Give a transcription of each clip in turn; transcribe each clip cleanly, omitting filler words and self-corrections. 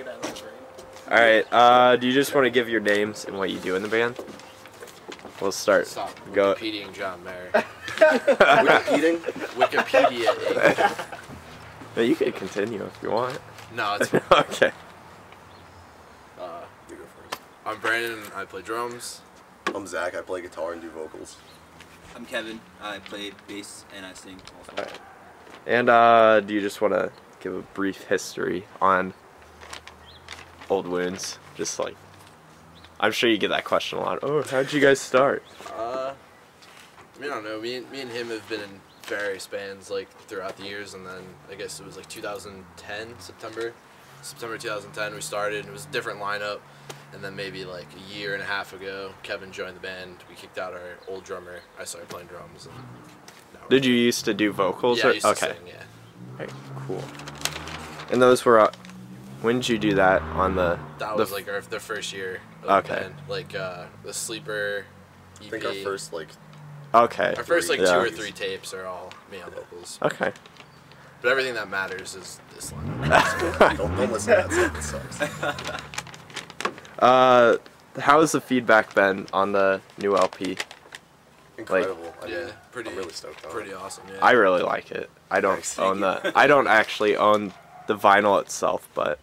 it out of my brain. Alright, do you just want to give your names and what you do in the band? We'll start. Stop Go. Wikipediaing John Mayer. Wikipedia? Wikipedia. No, you can continue if you want. No, it's Okay. You go first. I'm Brandon. I play drums. I'm Zach. I play guitar and do vocals. I'm Kevin. I play bass and I sing also. Alright. And do you just want to give a brief history on Old Wounds? Just like, I'm sure you get that question a lot. Oh, how'd you guys start? I mean, I don't know. Me and him have been in various bands like throughout the years, and then I guess it was like 2010 September 2010 we started. It was a different lineup, and then maybe like a year and a half ago, Kevin joined the band. We kicked out our old drummer. I started playing drums. And Did you used to do vocals? Yeah, I used to okay. sing, yeah. Okay, cool. And those were, when did you do that on the? That was like the first year of the band. Like the Sleeper EP. I think our first like. Okay. Our first like yeah. 2 or 3 tapes are all me on vocals. Okay. But everything that matters is this lineup. don't listen to that stuff. It sucks. How has the feedback been on the new LP? Incredible. Like, yeah, pretty. I'm really stoked on it. Pretty awesome. Yeah. I really like it. I don't own I don't actually own the vinyl itself, but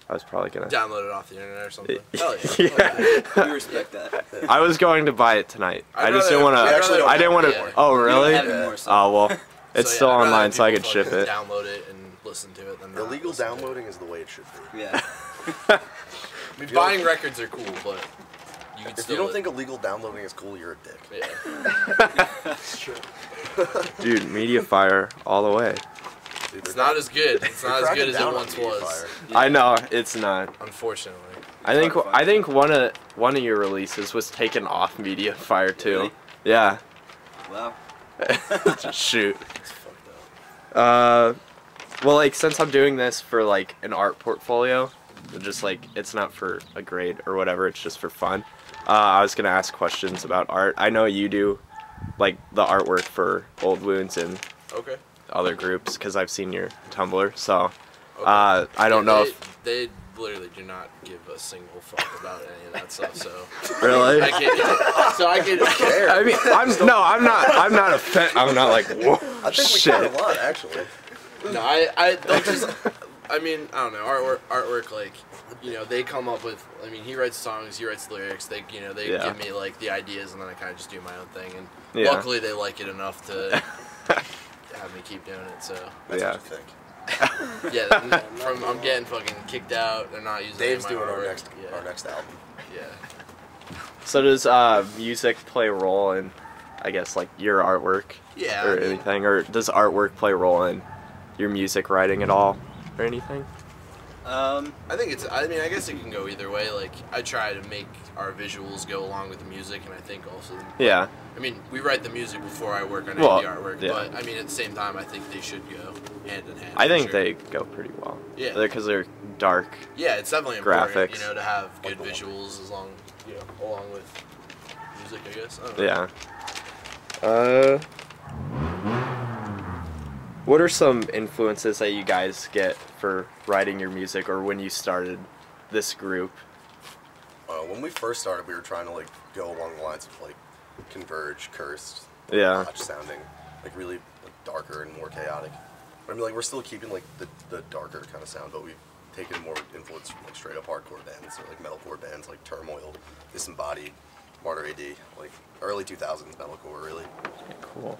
I was probably gonna download it off the internet or something. Hell yeah. Yeah. We respect that. I was going to buy it tonight. I just didn't want to. actually I didn't want to. Yeah. Oh really? We don't have it more, so. Oh well, it's So, still yeah, I'd rather online, so I people could ship fucking it. Download it and listen to it. Than not Illegal listen to it. downloading is the way it should be. Yeah. I mean, buying records are cool, but you can If still. you don't think illegal downloading is cool, you're a dick. Yeah. Dude, Mediafire all the way. Dude, It's not as good. It's not as good as it once was. I know it's not. Unfortunately. I think one of your releases was taken off Mediafire too. Really? Yeah. Wow. Shoot. It's fucked up. Well, like since I'm doing this for like an art portfolio, just like it's not for a grade or whatever, it's just for fun. I was gonna ask questions about art. I know you do, like the artwork for Old Wounds and Okay. other groups because I've seen your Tumblr. So Okay. I don't know if they literally do not give a single fuck about any of that stuff. So really. I can. I mean, I'm not a fan. I'm not like whoa. I think we shit. got a lot actually. No, they'll just. I mean, I don't know. Artwork, like, you know, they come up with. I mean, he writes songs, he writes lyrics. They Yeah. give me like the ideas, and then I kind of just do my own thing. And Yeah. luckily, they like it enough to have me keep doing it. So That's Yeah. what you think. yeah, I'm getting fucking kicked out. They're not using. Dave's any of doing my our artwork. next album. Yeah. So does music play a role in, I guess, like your artwork Yeah. or I mean, anything, or does artwork play a role in your music writing at all or anything? I think it's. I mean, I guess it can go either way. Like, I try to make our visuals go along with the music, and I think also. Yeah. I mean, we write the music before I work on any Well, of the artwork, yeah. but I mean, at the same time, I think they should go hand in hand. I for think sure. they go pretty well. Yeah. Because they're dark. Yeah, it's definitely important, graphics. you know, to have good visuals along with music, I guess. I don't know. Yeah. What are some influences that you guys get for writing your music, or when you started this group? When we first started, we were trying to like go along the lines of like Converge, Cursed, Yeah. Notch sounding, like really like, darker and more chaotic. But I mean, like we're still keeping like the darker kind of sound, but we've taken more influence from like straight up hardcore bands or like metalcore bands like Turmoil, Disembodied, Martyr AD, like early 2000s metalcore, really. Cool.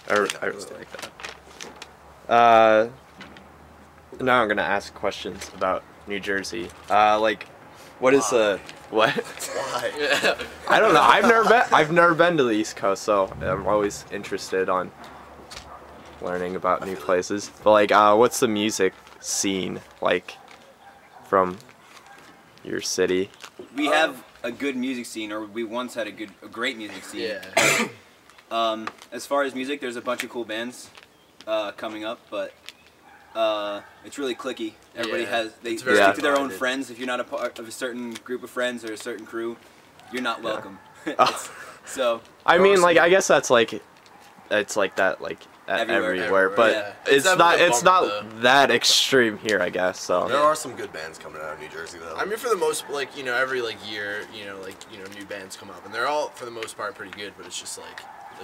I really like that. Now I'm gonna ask questions about New Jersey. Like, what is what? Why? Yeah. I don't know. I've never been to the East Coast, so I'm always interested on learning about new places. But like, what's the music scene like from your city? We have a good music scene, or we once had a great music scene. Yeah. As far as music, there's a bunch of cool bands coming up, but it's really cliquey. Everybody Yeah. they It's very stick to their own divided. friends. If you're not a part of a certain group of friends or a certain crew, you're not welcome. So I mean, like, I guess that's like, it's like that, like Everywhere. but Yeah. it's definitely a it's bummer, not that extreme here, I guess. So There are some good bands coming out of New Jersey though. I mean, for the most, like, you know, every like year, you know, new bands come up, and they're all for the most part pretty good. But it's just like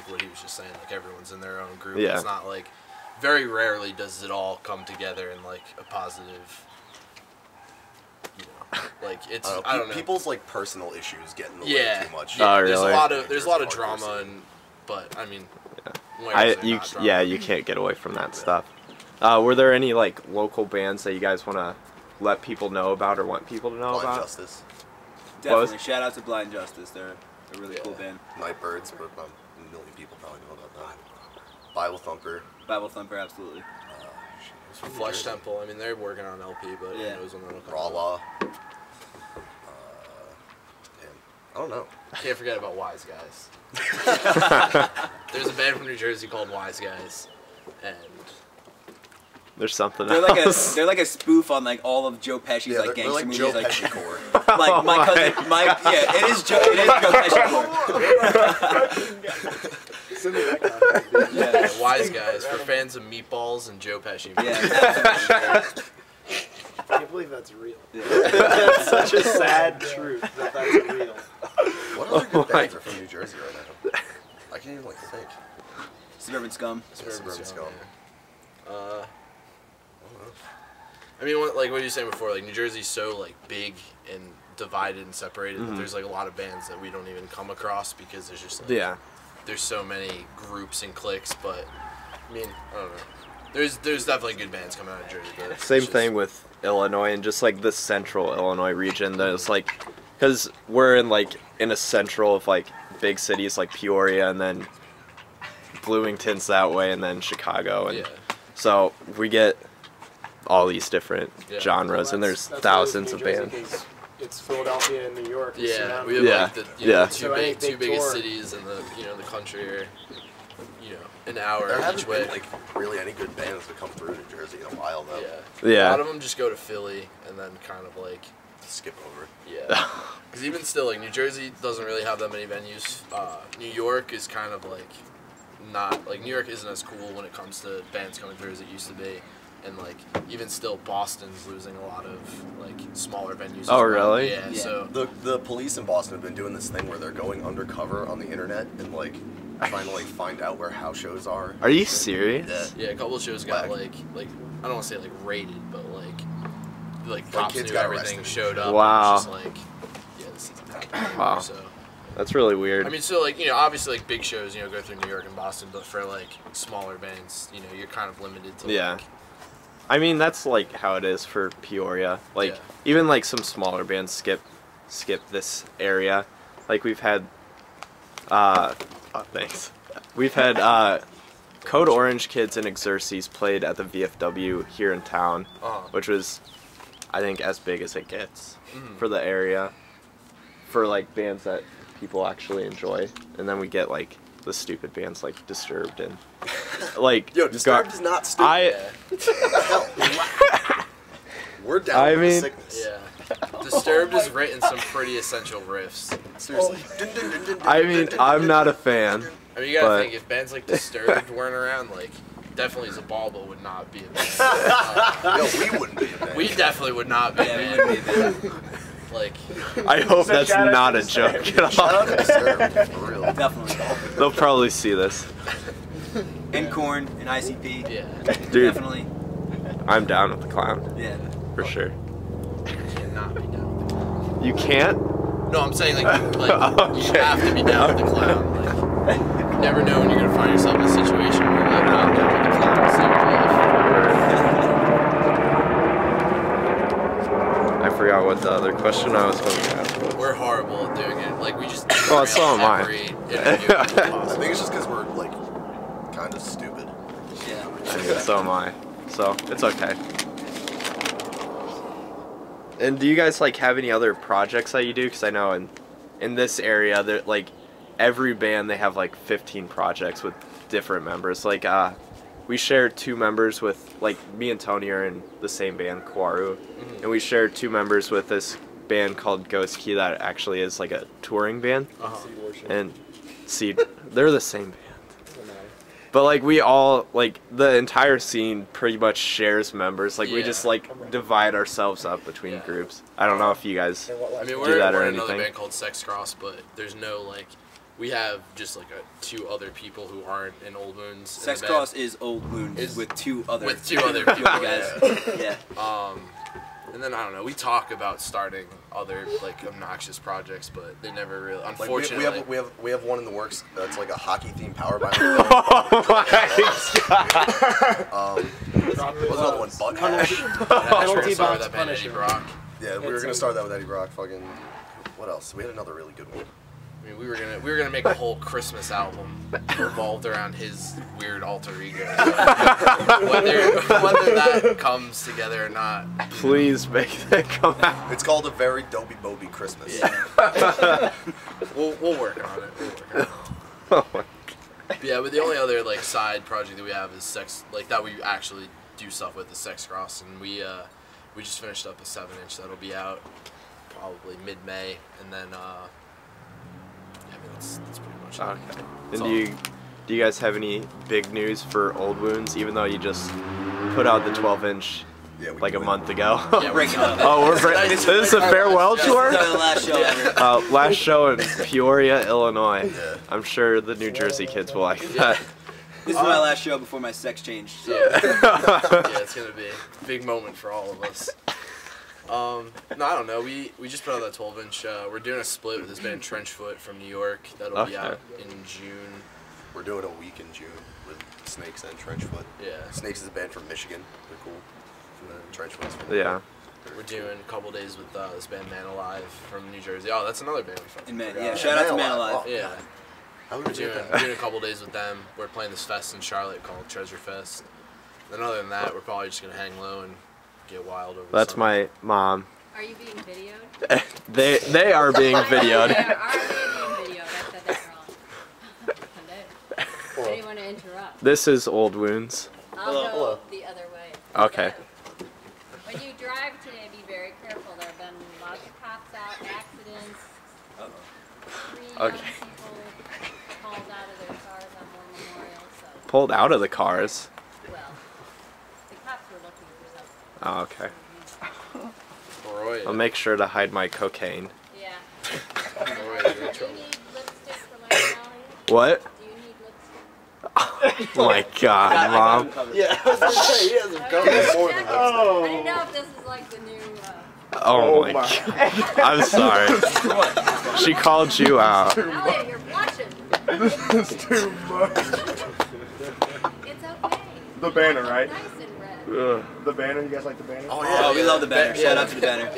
what he was just saying, like everyone's in their own group. Yeah. It's not like very rarely does it all come together in like a positive. You know, like it's I don't know. People's like personal issues get in the Yeah. way too much. Oh, There's really? there's a lot of drama, and but I mean, where is there not drama? yeah, you can't get away from that stuff. Were there any like local bands that you guys want to let people know about or want people to know Blind about? Justice, Definitely. Shout out to Blind Justice. They're a really cool band. Nightbirds, but a million people probably know about that. Bible Thumper. Bible Thumper, absolutely. Flesh Temple. I mean, they're working on LP, but Yeah. who knows when that'll come Raw out. Law. I don't know. Can't forget about Wise Guys. There's a band from New Jersey called Wise Guys, and There's something They're else. they're like a spoof on like all of Joe Pesci's Yeah, like they're gangster like movies. Joe Like, Pesci core. like my cousin, yeah, it is Joe Pesci. yeah, Wise Guys for fans of Meatballs and Joe Pesci. Yeah. I can't believe that's real. That's such a sad truth that that's real. What other good bands are from New Jersey right now? I can't even like think. Suburban Scum. Suburban Scum. Yeah. I mean, like what you were saying before, like New Jersey's so like big and divided and separated that there's like a lot of bands that we don't even come across because there's just like, Yeah. there's so many groups and cliques. But I mean, I don't know. There's definitely good bands coming out of Jersey. But Same it's just- thing with Illinois and just like the central Illinois region. There's like, because we're in a central of like big cities like Peoria and then Bloomington's that way and then Chicago. And Yeah. so we get all these different Yeah. genres and there's That's thousands New of Jersey, bands. 'cause it's Philadelphia and New York. and Yeah, surrounding. we have Yeah. like the Yeah. the So any two big biggest tour- cities in the the country are an hour There each haven't way. been like really any good bands that come through New Jersey in a while though. Yeah. Yeah. A lot of them just go to Philly and then kind of like Skip over. yeah. Because even still, like New Jersey doesn't really have that many venues. New York is kind of like not like New York isn't as cool when it comes to bands coming through as it used to be. And like even still, Boston's losing a lot of like smaller venues. as Oh, well. really? Yeah. Yeah. So The police in Boston have been doing this thing where they're going undercover on the internet and like trying to like find out where house shows are. Are you serious? yeah, a couple of shows got Whack. like I don't want to say like raided, but like cops kids knew got everything, arrested. showed up. Wow. And it was just like yeah, this isn't happening. Wow. So. That's really weird. I mean, so like obviously like big shows go through New York and Boston, but for like smaller bands, you're kind of limited to Yeah. like I mean, that's like how it is for Peoria. Like Yeah. even like some smaller bands skip this area. Like we've had oh, thanks. We've had Code Orange Kids and Exerces played at the VFW here in town, which was I think as big as it gets for the area for like bands that people actually enjoy. And then we get like the stupid bands like Disturbed and like Yo, Disturbed is not stupid. We're down I with mean- the sickness. yeah. Disturbed has written some pretty essential riffs. Seriously. I mean, I'm not a fan. I mean, you gotta But- think if bands like Disturbed weren't around, like definitely Zabalba would not be a band. No, we wouldn't be a band. We definitely would not be a Yeah, we band. would be there. Like I hope that's shout out not to a joke Disturbed. at Shout all. out to Disturbed, for real. Definitely. They'll probably see this. And Korn and ICP. yeah, Dude, Definitely. I'm down with the clown, Yeah. for sure. cannot be down with the clown. You can't? No, I'm saying like you Okay. have to be down with the clown. Like you never know when you're gonna find yourself in a situation where you're like not down with the clown. I forgot what the other question I was going to ask was. We're horrible at doing it. Like we just Well, so am I. every interview I possible. think it's just because we're like kind of stupid. Yeah. I mean, so am I. So, it's okay. And do you guys, like, have any other projects that you do? Because I know in this area, like, every band, they have, like, 15 projects with different members. Like, we share 2 members with, like, me and Tony are in the same band, Kwaru. And we share 2 members with this band called Ghost Key that actually is, like, a touring band. Uh-huh. And, see, they're the same band. But like we all like the entire scene pretty much shares members. Like we just like divide ourselves up between groups. I don't know if you guys I mean, do we're that or in another anything. band called Sex Cross, but there's no like. We have just like two other people who aren't in Old Wounds. Sex Cross is Old Wounds with two other people, guys. Yeah. And then I don't know. We talk about starting other like obnoxious projects, but they never really. Unfortunately, like we have one in the works that's like a hockey themed power band. Oh my god! What's another one? Butt Penalty start box that band, Eddie Brock. Yeah, we were gonna start that with Eddie Brock. Fucking. What else? We had another really good one. I mean, we were gonna make a whole Christmas album revolved around his weird alter ego. Whether that comes together or not. Please make that come out. It's called A Very Dopey Bobby Christmas. Yeah. we'll work on it. Oh my god. But yeah, but the only other like side project that we have is sex, like that we actually do stuff with, is Sex Cross, and we just finished up a 7-inch that'll be out probably mid-May, and then that's pretty much it. Okay. And do you guys have any big news for Old Wounds? Even though you just put out the 12-inch like a month ago. Yeah, we're breaking up. Oh, we're breaking. This is a farewell tour. This is our last show ever. Last show in Peoria, Illinois. Yeah. I'm sure the New Jersey kids will like that. This is my last show before my sex change. So. Yeah, it's gonna be a big moment for all of us. No, I don't know. We just put out that 12-inch. We're doing a split with this band Trenchfoot from New York. That'll be out in June. We're doing a week in June with Snakes and Trenchfoot. Yeah. Snakes is a band from Michigan. They're cool. And then Trenchfoot's from Yeah. We're doing a couple days with this band Man Alive from New Jersey. Oh, that's another band we fucking forgot. Yeah, shout out to Man Alive. Oh, Yeah. How We're doing a couple days with them. We're playing this fest in Charlotte called Treasure Fest. Then other than that, we're probably just gonna hang low and get wild over the That's summer. my mom. Are you being videoed? They are being videoed. They are being videoed. I said that wrong. I didn't want to interrupt. This is Old Wounds. I'll go the other way. Okay. When you drive today, be very careful. There have been lots of cops out, accidents. 3 young Okay. people pulled out of their cars on War Memorial. So, Pulled out of the cars. well, the cops were looking for something. Oh, okay. Roy, I'll make sure to hide my cocaine. Yeah. Roy, Do you're in you trouble. need lipstick for my Molly? What? Do you need lipstick? Oh my god, mom. Yeah, I was gonna say, he hasn't come before than I didn't know if this is like the new. Oh my god. I'm sorry. She called you out. Elliot, you're blushing. This is too much. It's okay. The banner, right? Nice and red. Ugh. The banner, you guys like the banner? Oh yeah. Oh, we love the banner. Yeah. Shout out to the banner.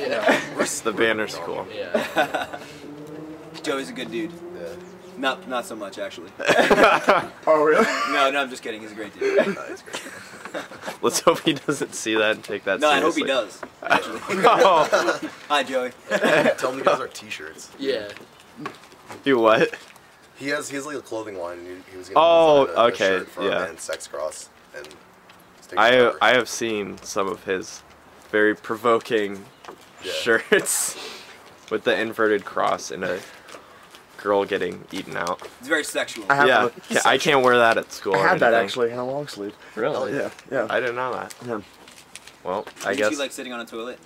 The banner's cool. Yeah. Joey's a good dude. Yeah. Not so much actually. Oh, really? No, I'm just kidding. He's a great dude. No, it's great. Let's hope he doesn't see that and take that No, I hope he seriously. does. Actually. Oh, Hi, Joey. Tell him to get us our T-shirts. Yeah. you what? He has like a clothing line, and he was Oh, gonna design a okay, shirt for our yeah. band Sex Cross, and I have seen some of his very provoking Yeah. shirts with the inverted cross and a girl getting eaten out. It's very sexual. I have Yeah, the- I can't wear that at school. I or had that anything. actually in a long sleeve. Really? Yeah, yeah. I didn't know that. Yeah. Well, I Isn't guess. she like sitting on a toilet?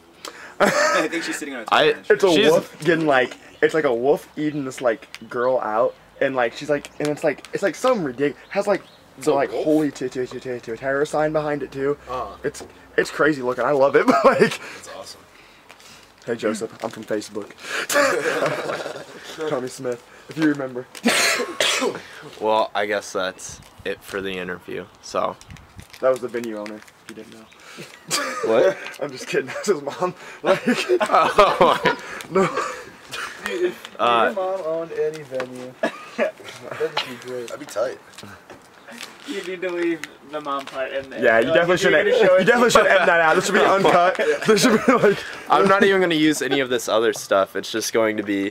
I think she's sitting on a toilet. I- actually. It's a She's- wolf getting like, it's like a wolf eating this like girl out, and like she's like, and it's like some ridiculous, has like the like holy terror sign behind it too. It's crazy looking. I love it, but like, That's awesome. hey Joseph, I'm from Facebook. Tommy Smith, if you remember. Well, I guess that's it for the interview. So. That was the venue owner. If you didn't know. What? I'm just kidding. That's his mom. Like, Oh, no. If your mom owned any venue, that'd be great. That'd be tight. You need to leave the mom part in there. Yeah, you definitely should. You're You gonna show it definitely should edit that out. This should be uncut. This should be like. I'm not even going to use any of this other stuff. It's just going to be